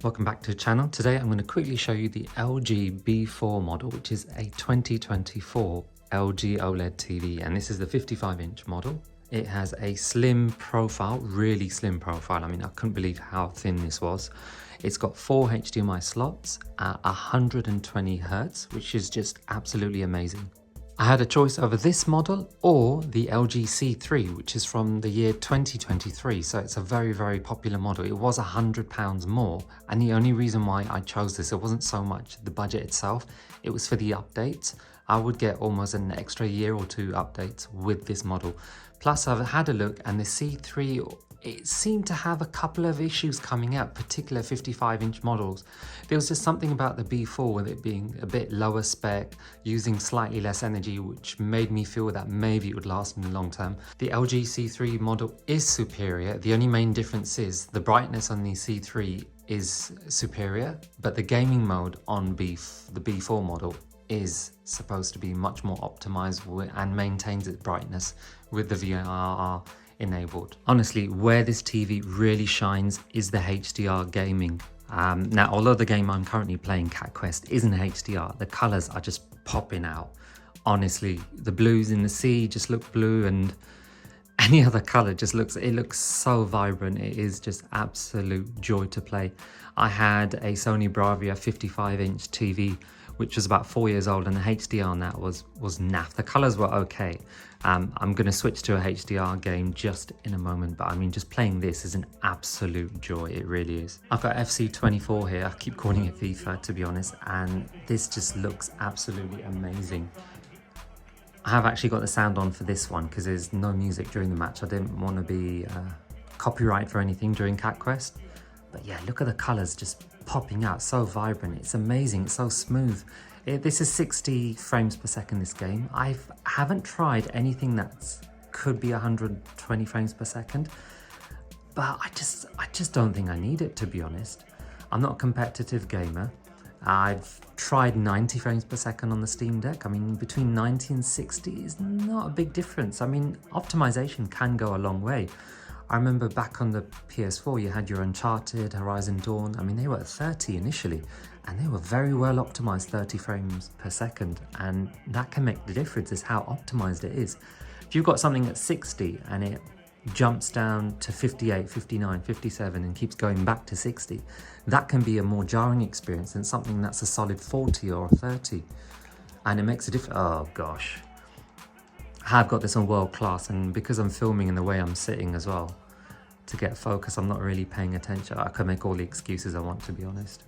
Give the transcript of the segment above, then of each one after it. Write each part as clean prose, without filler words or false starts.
Welcome back to the channel. Today I'm going to quickly show you the LG B4 model, which is a 2024 LG OLED TV, and this is the 55-inch model. It has a slim profile, really slim profile. I mean, I couldn't believe how thin this was. It's got 4 HDMI slots at 120 Hertz, which is just absolutely amazing. I had a choice over this model or the LG C3, which is from the year 2023, so it's a very, very popular model. It was £100 more, and the only reason why I chose this, it wasn't so much the budget itself, it was for the updates. I would get almost an extra year or two updates with this model. Plus, I've had a look, and the C3, it seemed to have a couple of issues coming out, particular 55-inch models. There was just something about the B4 with it being a bit lower spec, using slightly less energy, which made me feel that maybe it would last in the long term. The LG C3 model is superior. The only main difference is the brightness on the C3 is superior, but the gaming mode on the B4 model is supposed to be much more optimized and maintains its brightness with the VRR enabled. Honestly, where this TV really shines is the HDR gaming. Now, although the game I'm currently playing, Cat Quest, isn't HDR, the colors are just popping out. Honestly, the blues in the sea just look blue, and any other color just looks so vibrant. It is just absolute joy to play. I had a Sony Bravia 55-inch TV, which was about 4 years old, and the HDR on that was naff. The colors were okay. I'm going to switch to a HDR game just in a moment, but I mean, just playing this is an absolute joy. It really is. I've got FC24 here. I keep calling it FIFA, to be honest, and this just looks absolutely amazing. I have actually got the sound on for this one because there's no music during the match. I didn't want to be copyright for anything during Cat Quest. But yeah, look at the colors just popping out, so vibrant. It's amazing, it's so smooth. This is 60 frames per second, this game. I haven't tried anything that could be 120 frames per second, but I just don't think I need it, to be honest. I'm not a competitive gamer. I've tried 90 frames per second on the Steam Deck. I mean, between 90 and 60 is not a big difference. I mean, optimization can go a long way. I remember back on the PS4, you had your Uncharted, Horizon Dawn. I mean, they were at 30 initially, and they were very well optimized, 30 frames per second. And that can make the difference, is how optimized it is. If you've got something at 60 and it jumps down to 58, 59, 57 and keeps going back to 60, that can be a more jarring experience than something that's a solid 40 or 30. And it makes a difference. Oh gosh. I have got this on world class, and because I'm filming in the way I'm sitting as well, to get focus, I'm not really paying attention. I can make all the excuses I want, to be honest.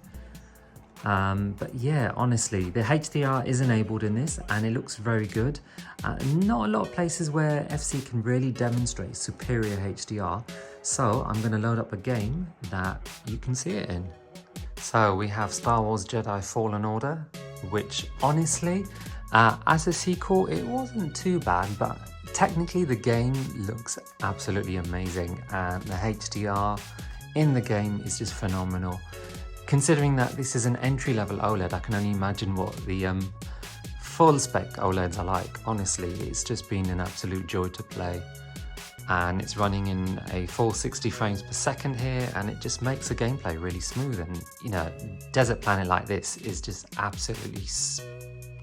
But yeah, honestly, the HDR is enabled in this, and it looks very good. Not a lot of places where FC can really demonstrate superior HDR. So I'm going to load up a game that you can see it in. So we have Star Wars Jedi Fallen Order, which honestly, as a sequel, it wasn't too bad, but technically the game looks absolutely amazing, and the HDR in the game is just phenomenal. Considering that this is an entry-level OLED, I can only imagine what the full-spec OLEDs are like. Honestly, it's just been an absolute joy to play. And it's running in a full 60 frames per second here, and it just makes the gameplay really smooth. And, you know, Desert Planet like this is just absolutely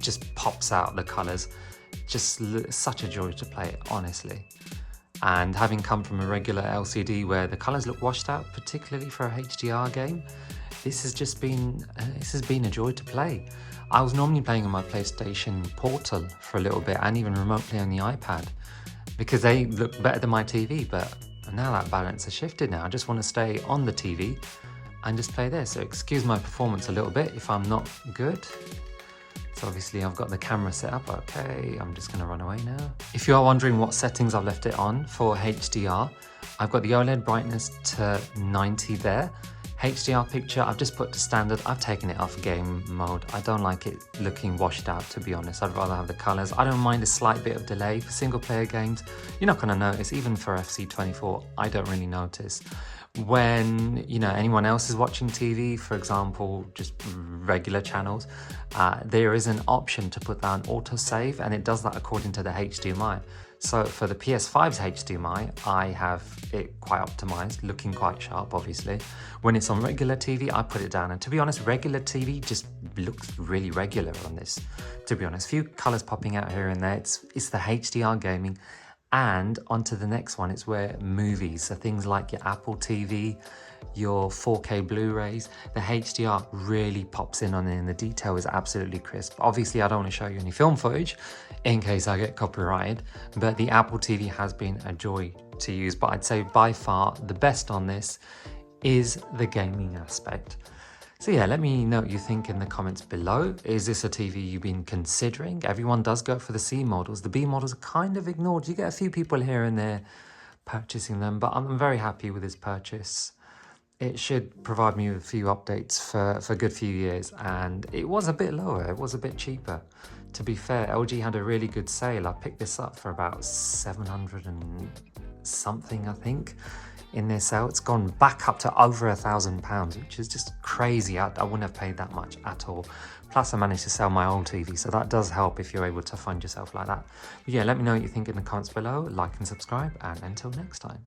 just pops out the colors. Just such a joy to play, honestly. And having come from a regular LCD where the colors look washed out, particularly for a HDR game, this has been a joy to play. I was normally playing on my PlayStation Portal for a little bit, and even remote play on the iPad, because they look better than my TV, but now that balance has shifted now. I just want to stay on the TV and just play there. So excuse my performance a little bit if I'm not good. So obviously I've got the camera set up. Okay, I'm just going to run away now. If you are wondering what settings I've left it on for HDR, I've got the OLED brightness to 90 there. HDR picture, I've just put to standard. I've taken it off game mode. I don't like it looking washed out, to be honest. I'd rather have the colors. I don't mind a slight bit of delay for single player games. You're not going to notice, even for FC24, I don't really notice. When, you know, anyone else is watching TV, for example, just regular channels, there is an option to put down autosave, and it does that according to the HDMI. So for the PS5's HDMI, I have it quite optimized, looking quite sharp, obviously. When it's on regular TV, I put it down. And to be honest, regular TV just looks really regular on this, to be honest. A few colors popping out here and there. It's the HDR gaming. And onto the next one, it's where movies, so things like your Apple TV, your 4K Blu-rays, the HDR really pops in on it and the detail is absolutely crisp. Obviously, I don't want to show you any film footage in case I get copyrighted, but the Apple TV has been a joy to use. But I'd say by far the best on this is the gaming aspect. So yeah, let me know what you think in the comments below. Is this a TV you've been considering? Everyone does go for the C models. The B models are kind of ignored. You get a few people here and there purchasing them, but I'm very happy with this purchase. It should provide me with a few updates for a good few years, and it was a bit lower, it was a bit cheaper. To be fair, LG had a really good sale. I picked this up for about 700 and something, I think, in their sale. It's gone back up to over £1,000, which is just crazy. I wouldn't have paid that much at all. Plus I managed to sell my old TV, so that does help if you're able to fund yourself like that. But yeah, let me know what you think in the comments below, like and subscribe, and until next time.